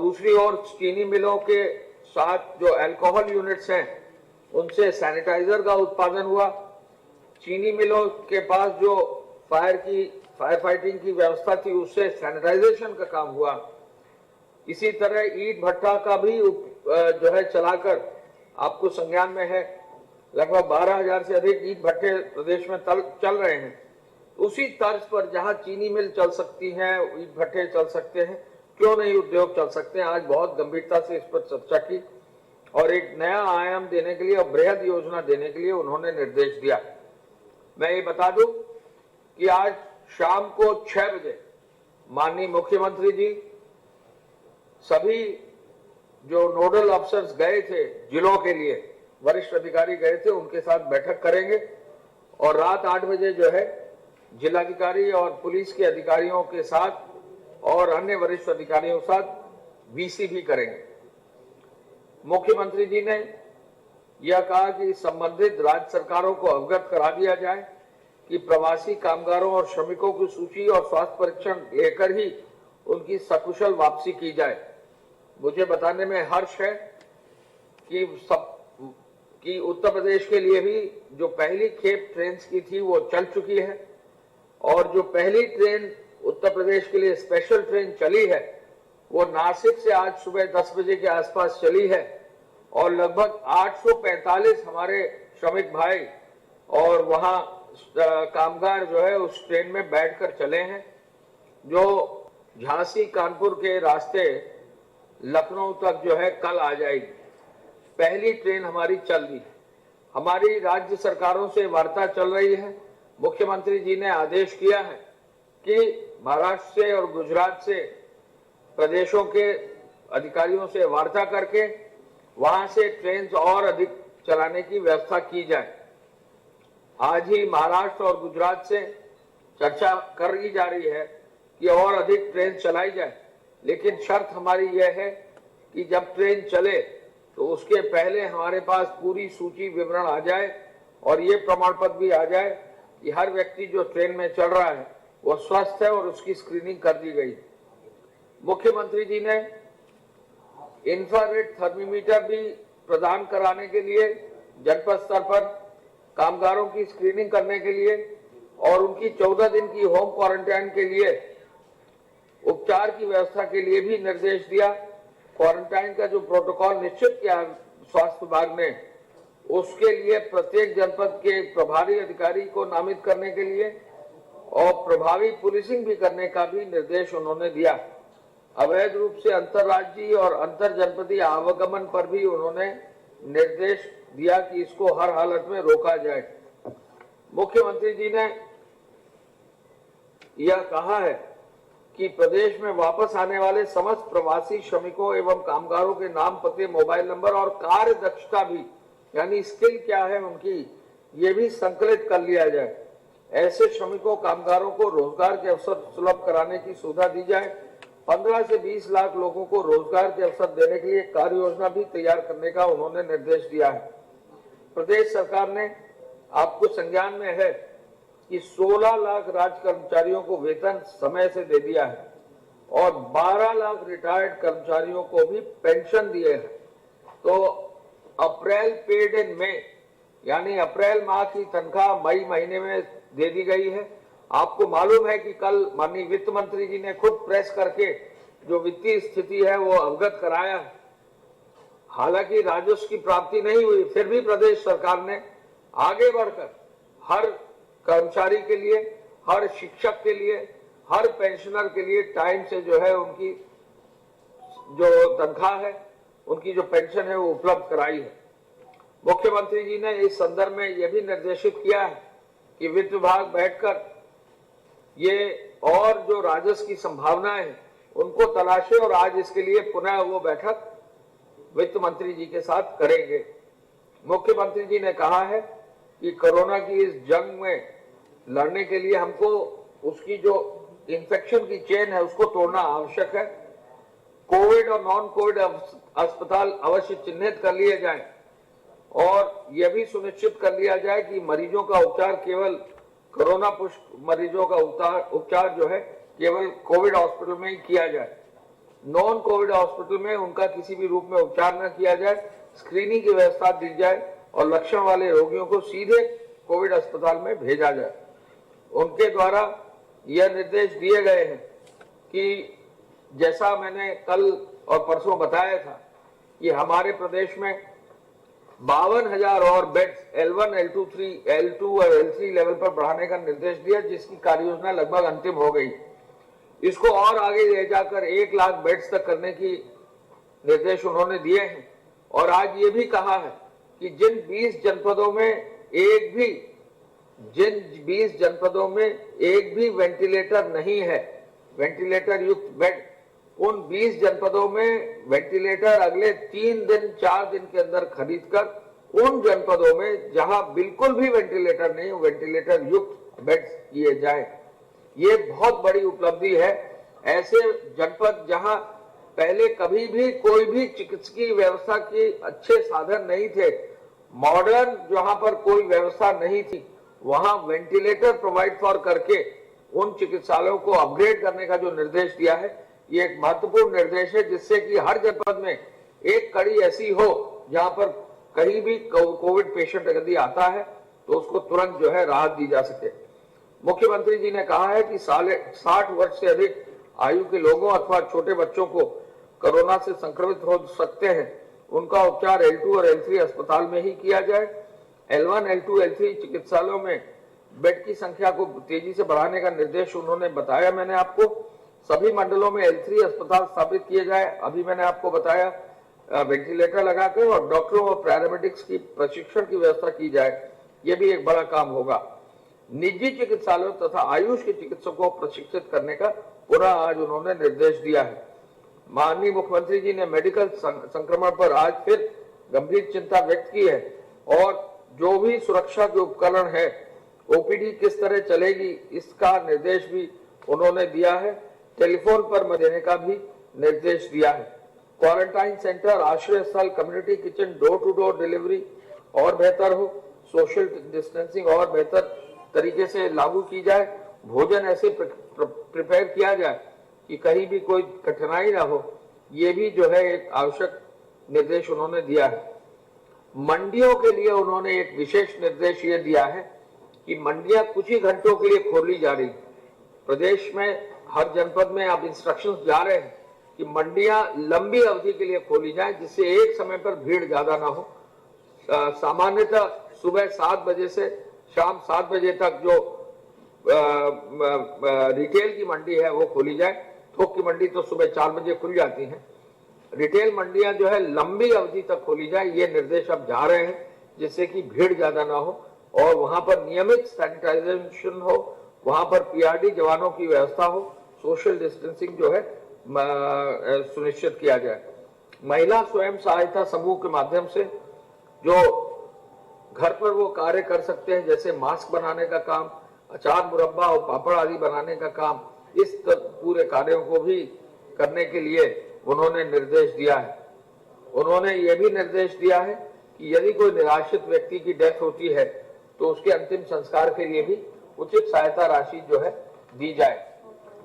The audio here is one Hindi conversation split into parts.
दूसरी ओर चीनी मिलों के साथ जो अल्कोहल यूनिट्स हैं उनसे सैनिटाइजर का उत्पादन हुआ। चीनी मिलों के पास जो फायर फाइटिंग की व्यवस्था थी उससे सैनिटाइजेशन का काम हुआ। इसी तरह ईंट भट्टा का भी जो है चलाकर आपको संज्ञान में है लगभग 12,000 से अधिक ईंट भट्टे प्रदेश में चल रहे हैं। उसी तर्ज पर जहां चीनी मिल चल सकती हैं, ईंट भट्टे चल सकते हैं, क्यों नहीं उद्योग चल सकते हैं। आज बहुत गंभीरता से इस पर चर्चा की और एक नया आयाम देने के लिए और बृहद योजना देने के लिए उन्होंने निर्देश दिया। मैं ये बता दूं कि आज शाम को 6 बजे माननीय मुख्यमंत्री जी सभी जो नोडल अफसर्स गए थे जिलों के लिए, वरिष्ठ अधिकारी गए थे, उनके साथ बैठक करेंगे और रात 8 बजे जो है जिलाधिकारी और पुलिस के अधिकारियों के साथ और अन्य वरिष्ठ अधिकारियों के साथ वीसी भी करेंगे। मुख्यमंत्री जी ने यह कहा कि संबंधित राज्य सरकारों को अवगत करा दिया जाए कि प्रवासी कामगारों और श्रमिकों की सूची और स्वास्थ्य परीक्षण लेकर ही उनकी सकुशल वापसी की जाए। मुझे बताने में हर्ष है कि उत्तर प्रदेश के लिए भी जो पहली खेप ट्रेन की थी वो चल चुकी है और जो पहली ट्रेन उत्तर प्रदेश के लिए स्पेशल ट्रेन चली है वो नासिक से आज सुबह 10 बजे के आसपास चली है और लगभग 845 हमारे श्रमिक भाई और वहां कामगार जो है उस ट्रेन में बैठकर चले हैं, जो झांसी कानपुर के रास्ते लखनऊ तक जो है कल आ जाएगी। पहली ट्रेन हमारी चल रही है। हमारी राज्य सरकारों से वार्ता चल रही है। मुख्यमंत्री जी ने आदेश किया है कि महाराष्ट्र से और गुजरात से प्रदेशों के अधिकारियों से वार्ता करके वहां से ट्रेन और अधिक चलाने की व्यवस्था की जाए। आज ही महाराष्ट्र और गुजरात से चर्चा कर जा रही है कि और अधिक ट्रेन चलाई जाए, लेकिन शर्त हमारी यह है कि जब ट्रेन चले तो उसके पहले हमारे पास पूरी सूची विवरण आ जाए और ये प्रमाण पत्र भी आ जाए कि हर व्यक्ति जो ट्रेन में चल रहा है वो स्वस्थ है और उसकी स्क्रीनिंग कर दी गई। मुख्यमंत्री जी ने इंफ्रारेड थर्मीमीटर भी प्रदान कराने के लिए जनपद स्तर पर कामगारों की स्क्रीनिंग करने के लिए और उनकी 14 दिन की होम क्वारंटाइन के लिए उपचार की व्यवस्था के लिए भी निर्देश दिया। क्वारंटाइन का जो प्रोटोकॉल निश्चित किया स्वास्थ्य विभाग ने, उसके लिए प्रत्येक जनपद के प्रभारी अधिकारी को नामित करने के लिए और प्रभावी पुलिसिंग भी करने का भी निर्देश उन्होंने दिया। अवैध रूप से अंतर्राज्यीय और अंतर जनपदीय आवागमन पर भी उन्होंने निर्देश दिया कि इसको हर हालत में रोका जाए। मुख्यमंत्री जी ने यह कहा है कि प्रदेश में वापस आने वाले समस्त प्रवासी श्रमिकों एवं कामगारों के नाम, पते, मोबाइल नंबर और कार्य दक्षता भी, यानी स्किल क्या है उनकी, ये भी संकलित कर लिया जाए। ऐसे श्रमिकों कामगारों को रोजगार के अवसर सुलभ कराने की सुविधा दी जाए। 15 से 20 लाख लोगों को रोजगार के अवसर देने के लिए कार्य योजना भी तैयार करने का उन्होंने निर्देश दिया है। प्रदेश सरकार ने, आपको संज्ञान में है कि 16 लाख राज्य कर्मचारियों को वेतन समय से दे दिया है और 12 लाख रिटायर्ड कर्मचारियों को भी पेंशन दिए हैं। तो अप्रैल पेड इन मई, यानी अप्रैल माह की तनख्वाह मई महीने में दे दी गई है। आपको मालूम है कि कल माननीय वित्त मंत्री जी ने खुद प्रेस करके जो वित्तीय स्थिति है वो अवगत कराया है। हालांकि राजस्व की प्राप्ति नहीं हुई, फिर भी प्रदेश सरकार ने आगे बढ़कर हर कर्मचारी के लिए, हर शिक्षक के लिए, हर पेंशनर के लिए टाइम से जो है उनकी जो तनख्वाह है, उनकी जो पेंशन है वो उपलब्ध कराई है। मुख्यमंत्री जी ने इस संदर्भ में यह भी निर्देशित किया है कि वित्त विभाग बैठकर ये और जो राजस्व की संभावनाएं हैं उनको तलाशे और आज इसके लिए पुनः वो बैठक वित्त मंत्री जी के साथ करेंगे। मुख्यमंत्री जी ने कहा है कि कोरोना की इस जंग में लड़ने के लिए हमको उसकी जो इन्फेक्शन की चेन है उसको तोड़ना आवश्यक है। कोविड और नॉन कोविड अस्पताल अवश्य चिन्हित कर लिए जाएं और यह भी सुनिश्चित कर लिया जाए कि मरीजों का उपचार केवल कोरोना पुष्ट मरीजों का उपचार जो है केवल कोविड हॉस्पिटल में ही किया जाए। नॉन कोविड हॉस्पिटल में उनका किसी भी रूप में उपचार न किया जाए, स्क्रीनिंग की व्यवस्था दी जाए और लक्षण वाले रोगियों को सीधे कोविड अस्पताल में भेजा जाए। उनके द्वारा यह निर्देश दिए गए हैं कि जैसा मैंने कल और परसों बताया था कि हमारे प्रदेश में 52,000 और बेड्स L1, L2 और L3 लेवल पर बढ़ाने का निर्देश दिया, जिसकी कार्य योजना लगभग अंतिम हो गई। इसको और आगे ले जाकर 1 लाख बेड्स तक करने की निर्देश उन्होंने दिए हैं। और आज ये भी कहा है कि जिन 20 जनपदों में एक भी वेंटिलेटर नहीं है, वेंटिलेटर युक्त बेड, उन 20 जनपदों में वेंटिलेटर अगले 3-4 दिन के अंदर खरीदकर उन जनपदों में जहां बिल्कुल भी वेंटिलेटर नहीं, वेंटिलेटर युक्त बेड्स किए जाए। ये बहुत बड़ी उपलब्धि है। ऐसे जनपद जहां पहले कभी भी कोई भी चिकित्सकीय व्यवस्था के अच्छे साधन नहीं थे, मॉडर्न जहां पर कोई व्यवस्था नहीं थी, वहां वेंटिलेटर प्रोवाइड फॉर करके उन चिकित्सालयों को अपग्रेड करने का जो निर्देश दिया है, ये एक महत्वपूर्ण निर्देश है, जिससे कि हर जनपद में एक कड़ी ऐसी हो जहां पर कहीं भी कोविड पेशेंट यदि आता है तो उसको तुरंत जो है राहत दी जा सके। मुख्यमंत्री जी ने कहा है कि 60 वर्ष से अधिक आयु के लोगों अथवा छोटे बच्चों को कोरोना से संक्रमित हो सकते हैं, उनका उपचार L2 और L3 अस्पताल में ही किया जाए। L1, L2, L3 चिकित्सालयों में बेड की संख्या को तेजी से बढ़ाने का निर्देश उन्होंने बताया। मैंने आपको सभी मंडलों में L3 अस्पताल स्थापित किए जाए। अभी मैंने आपको बताया वेंटिलेटर लगाकर और डॉक्टरों और पैरामेडिक्स की प्रशिक्षण की व्यवस्था की जाए। यह भी एक बड़ा काम होगा। निजी चिकित्सालयों तथा आयुष के चिकित्सकों को प्रशिक्षित करने का पुनः आज उन्होंने निर्देश दिया है। माननीय मुख्यमंत्री जी ने मेडिकल संक्रमण पर आज फिर गंभीर चिंता व्यक्त की है और जो भी सुरक्षा के उपकरण है, ओपीडी किस तरह चलेगी, इसका निर्देश भी उन्होंने दिया है। टेलीफोन पर मत देने का भी निर्देश दिया है। क्वारंटाइन सेंटर, आश्रय स्थल, community kitchen, door to door delivery और बेहतर हो, सोशल डिस्टेंसिंग और बेहतर तरीके से लागू की जाए, भोजन ऐसे प्रिपेयर किया जाए कि कहीं भी कोई कठिनाई ना हो, ये भी जो है एक आवश्यक निर्देश उन्होंने दिया है। मंडियों के लिए उन्होंने एक विशेष निर्देश ये दिया है कि मंडियां कुछ ही घंटों के लिए खोली जा रही। प्रदेश में हर जनपद में अब इंस्ट्रक्शंस जा रहे हैं कि मंडियां लंबी अवधि के लिए खोली जाए, जिससे एक समय पर भीड़ ज्यादा ना हो। सामान्यतः सुबह 7 बजे से शाम 7 बजे तक जो रिटेल की मंडी है वो खोली जाए। थोक की मंडी तो सुबह 4 बजे खुल जाती है। रिटेल मंडियां जो है लंबी अवधि तक खोली जाए, ये निर्देश अब जा रहे हैं, जिससे कि भीड़ ज्यादा ना हो और वहां पर नियमित सैनिटाइजेशन हो, वहां पर पीआरडी जवानों की व्यवस्था हो, सोशल डिस्टेंसिंग जो है सुनिश्चित किया जाए। महिला स्वयं सहायता समूह के माध्यम से जो घर पर वो कार्य कर सकते हैं, जैसे मास्क बनाने का काम, अचार, मुरब्बा और पापड़ आदि बनाने का काम, इस पूरे कार्यों को भी करने के लिए उन्होंने निर्देश दिया है। उन्होंने ये भी निर्देश दिया है कि यदि कोई निराश्रित व्यक्ति की डेथ होती है तो उसके अंतिम संस्कार के लिए भी उचित सहायता राशि जो है दी जाए।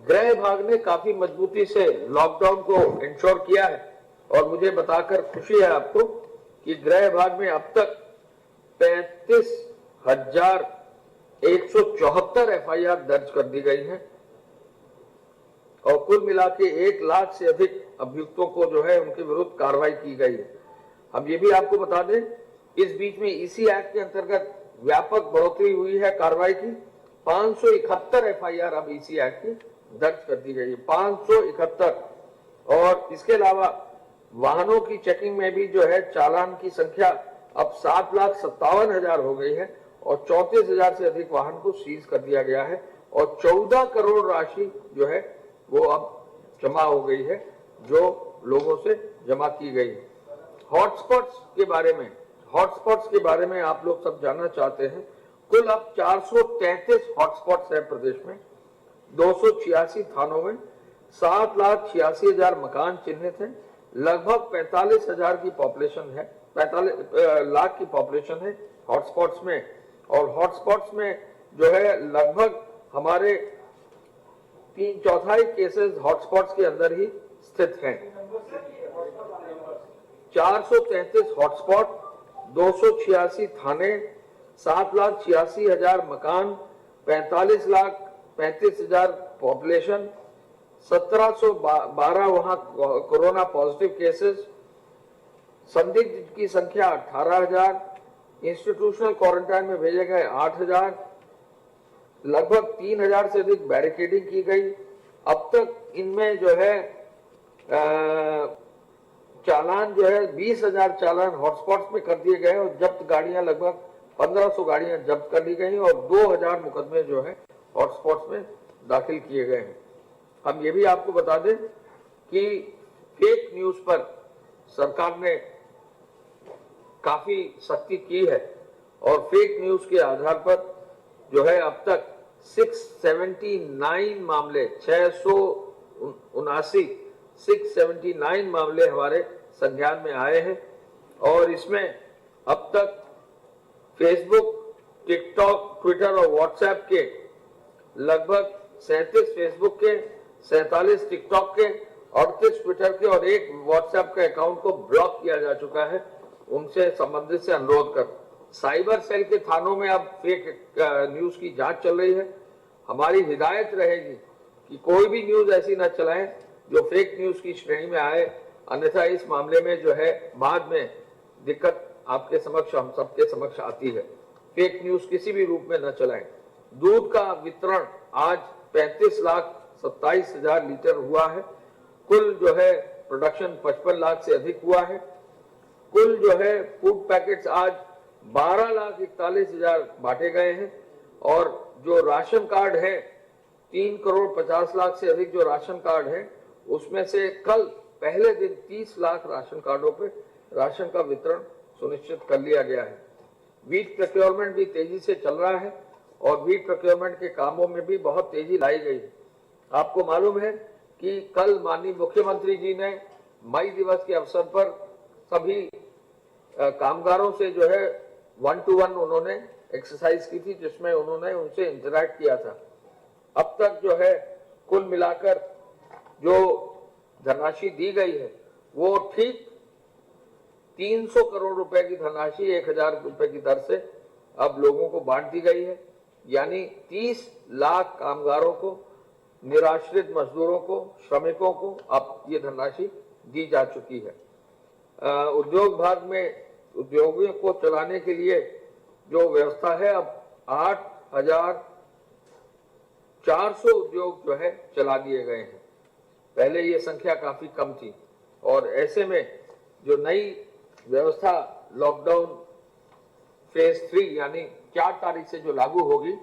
गृह विभाग ने काफी मजबूती से लॉकडाउन को इंश्योर किया है और मुझे बताकर खुशी है आपको कि गृह विभाग में अब तक 35,174 FIR दर्ज कर दी गई है और कुल मिला के 1 लाख से अधिक अभियुक्तों को जो है उनके विरुद्ध कार्रवाई की गई है। हम ये भी आपको बता दें, इस बीच में इसी एक्ट के अंतर्गत व्यापक बढ़ोतरी हुई है कार्रवाई की। 571 FIR अब इसी एक्ट की दर्ज कर दी गई है, 571। और इसके अलावा वाहनों की चेकिंग में भी जो है चालान की संख्या अब 7,57,000 हो गई है और 34,000 से अधिक वाहन को सीज कर दिया गया है और 14 करोड़ राशि जो है वो अब जमा हो गई है, जो लोगों से जमा की गई है। हॉटस्पॉट्स के बारे में आप लोग सब जानना चाहते हैं। कुल अब 433 हॉटस्पॉट्स है प्रदेश में, 286 थानों में, 7,86,000 मकान चिन्हित हैं, लगभग 45,000 की पॉपुलेशन है, 45 लाख की पॉपुलेशन है हॉटस्पॉट्स में। और हॉटस्पॉट्स में जो है लगभग हमारे 3/4 केसेस हॉटस्पॉट्स के अंदर ही स्थित हैं। 433 हॉटस्पॉट, 286 थाने, 7,86,000 मकान, 45,35,000 पॉपुलेशन, 1712 वहां कोरोना पॉजिटिव केसेस, संदिग्ध की संख्या 18,000, इंस्टीट्यूशनल क्वारंटाइन में भेजे गए 8,000, लगभग 3,000 से अधिक बैरिकेडिंग की गई। अब तक इनमें जो है चालान जो है 20,000 चालान हॉटस्पॉट्स में कर दिए गए और जब्त गाड़ियां लगभग 1,500 गाड़ियां जब्त कर ली गई और 2,000 मुकदमे जो है हॉटस्पॉट्स में दाखिल किए गए हैं। हम ये भी आपको बता दें कि फेक न्यूज पर सरकार ने काफी सख्ती की है और फेक न्यूज के आधार पर जो है अब तक 679 मामले 679 मामले हमारे संज्ञान में आए हैं और इसमें अब तक फेसबुक, टिकटॉक, ट्विटर और व्हाट्सएप के लगभग 37 फेसबुक के, 47 टिकटॉक के, 38 ट्विटर के और 1 व्हाट्सएप के अकाउंट को ब्लॉक किया जा चुका है। उनसे संबंधित से अनुरोध कर साइबर सेल के थानों में अब फेक न्यूज की जांच चल रही है। हमारी हिदायत रहेगी कि कोई भी न्यूज ऐसी न चलाएं जो फेक न्यूज की श्रेणी में आए, अन्यथा इस मामले में जो है बाद में दिक्कत आपके समक्ष, हम सबके समक्ष आती है। फेक न्यूज किसी भी रूप में न चलाएं। दूध का वितरण आज 35,27,000 लीटर हुआ है। कुल जो है प्रोडक्शन 55 लाख से अधिक हुआ है। कुल जो है फूड पैकेट्स आज 12,41,000 बांटे गए हैं और जो राशन कार्ड है 3,50,00,000 से अधिक जो राशन कार्ड है उसमें से कल पहले दिन 30 लाख राशन कार्डों पे राशन का वितरण सुनिश्चित कर लिया गया है। वीट प्रोक्योरमेंट भी तेजी से चल रहा है और वीट प्रोक्योरमेंट के कामों में भी बहुत तेजी लाई गई है। आपको मालूम है कि कल माननीय मुख्यमंत्री जी ने मई दिवस के अवसर पर सभी कामगारों से जो है 1-to-1 उन्होंने एक्सरसाइज की थी, जिसमें उन्होंने उनसे इंटरैक्ट किया था। अब तक जो है कुल मिलाकर जो धनराशि दी गई है वो ठीक 300 करोड़ रुपए की धनराशि 1,000 रुपए की दर से अब लोगों को बांट दी गई है। यानी 30 लाख कामगारों को, निराश्रित मजदूरों को, श्रमिकों को अब ये धनराशि दी जा चुकी है। उद्योग भाग में उद्योगों को चलाने के लिए जो व्यवस्था है, अब 8,400 उद्योग जो है चला दिए गए हैं। पहले ये संख्या काफी कम थी और ऐसे में जो नई व्यवस्था लॉकडाउन फेज 3 यानी 4 तारीख से जो लागू होगी,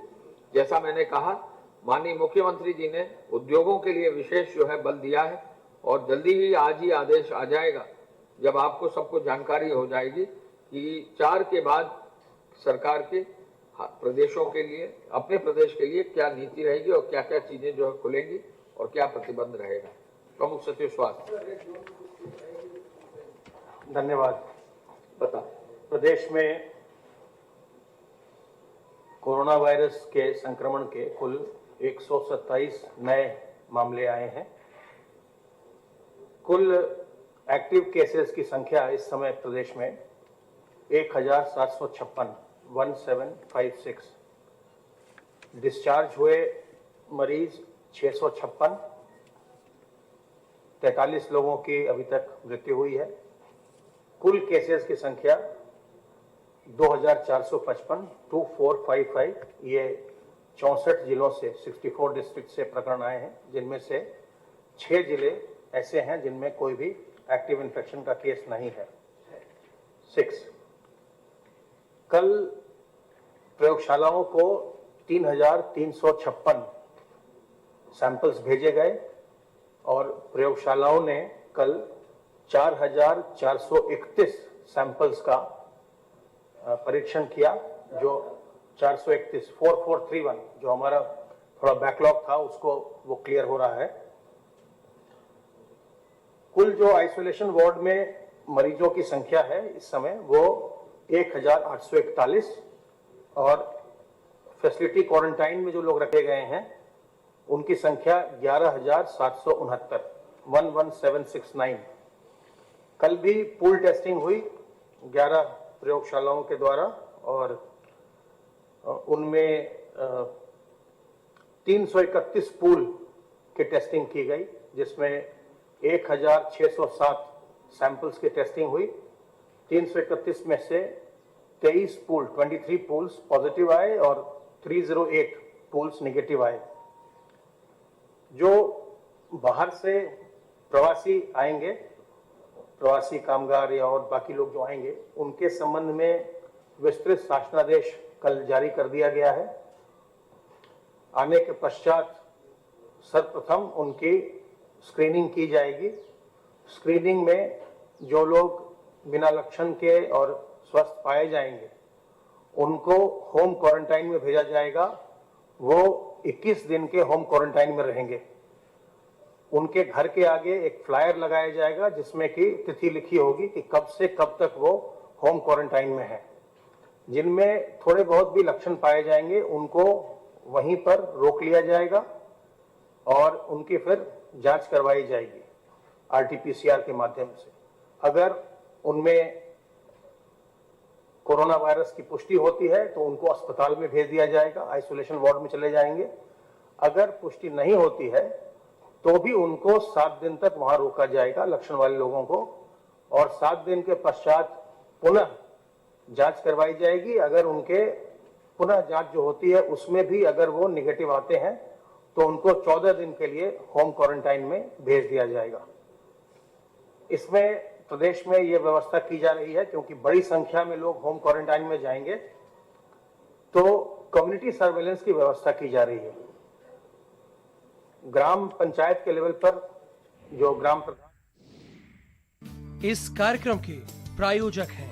जैसा मैंने कहा माननीय मुख्यमंत्री जी ने उद्योगों के लिए विशेष जो है बल दिया है और जल्दी ही आज ही आदेश आ जाएगा जब आपको सबको जानकारी हो जाएगी कि 4 के बाद सरकार के प्रदेशों के लिए, अपने प्रदेश के लिए क्या नीति रहेगी और क्या क्या चीजें जो है खुलेंगी और क्या प्रतिबंध रहेगा। प्रमुख सचिव स्वास्थ्य। धन्यवाद। बता। प्रदेश में कोरोना वायरस के संक्रमण के कुल 127 नए मामले आए हैं। कुल एक्टिव केसेस की संख्या इस समय प्रदेश में 1,756 डिस्चार्ज हुए मरीज 656, 43 लोगों की अभी तक मृत्यु हुई है। कुल केसेस की संख्या 2,455, 2455। ये 64 जिलों से 64 डिस्ट्रिक्ट से प्रकरण आए हैं, जिनमें से 6 जिले ऐसे हैं जिनमें कोई भी एक्टिव इन्फेक्शन का केस नहीं है। 6 कल प्रयोगशालाओं को 3,356 सैंपल्स भेजे गए और प्रयोगशालाओं ने कल 4,431 सैंपल्स का परीक्षण किया। जो 4431 जो हमारा थोड़ा बैकलॉग था उसको वो क्लियर हो रहा है। कुल जो आइसोलेशन वार्ड में मरीजों की संख्या है इस समय वो 1,841 और फैसिलिटी क्वारंटाइन में जो लोग रखे गए हैं उनकी संख्या 11,769। 11769। कल भी पूल टेस्टिंग हुई 11 प्रयोगशालाओं के द्वारा और उनमें 331 पूल की टेस्टिंग की गई, जिसमें 1607 सैंपल्स की टेस्टिंग हुई। 331 में से 23 पूल्स पॉजिटिव आए और 308 पूल्स नेगेटिव आए। जो बाहर से प्रवासी आएंगे, प्रवासी कामगार या और बाकी लोग जो आएंगे, उनके संबंध में विस्तृत शासनादेश कल जारी कर दिया गया है। आने के पश्चात सर्वप्रथम उनकी स्क्रीनिंग की जाएगी। स्क्रीनिंग में जो लोग बिना लक्षण के और स्वस्थ पाए जाएंगे, उनको होम क्वारंटाइन में भेजा जाएगा। वो 21 दिन के होम क्वारंटाइन में रहेंगे। उनके घर के आगे एक फ्लायर लगाया जाएगा जिसमें कि तिथि लिखी होगी कि कब से कब तक वो होम क्वारंटाइन में है। जिनमें थोड़े बहुत भी लक्षण पाए जाएंगे, उनको वहीं पर रोक लिया जाएगा और उनकी फिर जांच करवाई जाएगी RT-PCR के माध्यम से। अगर उनमें कोरोना वायरस की पुष्टि होती है तो उनको अस्पताल में भेज दिया जाएगा, आइसोलेशन वार्ड में चले जाएंगे। अगर पुष्टि नहीं होती है तो भी उनको 7 दिन तक वहां रोका जाएगा, लक्षण वाले लोगों को, और 7 दिन के पश्चात पुनः जांच करवाई जाएगी। अगर उनके पुनः जांच जो होती है उसमें भी अगर वो निगेटिव आते हैं तो उनको 14 दिन के लिए होम क्वारंटाइन में भेज दिया जाएगा। इसमें प्रदेश में ये व्यवस्था की जा रही है क्योंकि बड़ी संख्या में लोग होम क्वारंटाइन में जाएंगे, तो कम्युनिटी सर्वेलेंस की व्यवस्था की जा रही है। ग्राम पंचायत के लेवल पर जो ग्राम प्रधान इस कार्यक्रम के प्रायोजक हैं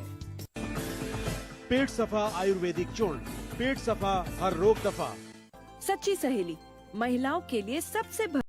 पेट सफा आयुर्वेदिक चूर्ण, पेट सफा हर रोग दफा। सच्ची सहेली महिलाओं के लिए सबसे